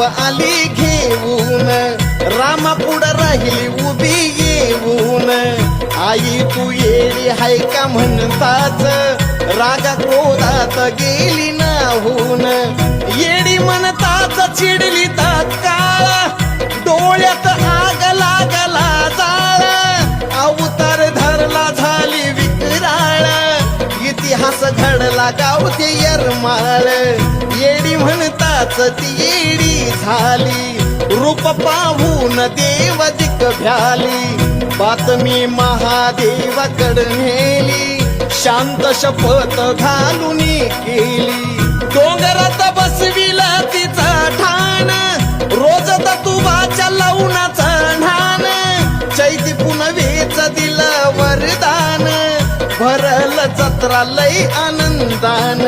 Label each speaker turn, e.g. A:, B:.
A: आली घेऊन, रामा पुढं राहिली उभी येऊन. आई तू येडी हाय का म्हणताच, रागा क्रोधात गेली नाहून. येडी म्हणताच चिडली तात्काळ, डोळ्यात आग लागला जाळ. अवतार धरला झाली विकराळ, इतिहास घडला गावते यरमाळ. येडी म्हणताच ती येडी झाली, रूप पाहून देव दिक भ्याली. बातमी महादेवाकडे नेली, शांत शपथ घालून केली. डोंगरात बसविला तिचा ठाण, रोज दतुबाच्या लवणाचा ढाण. चैती पुनवेच दिलं वरदान, भरल जत्रा लय आनंदान.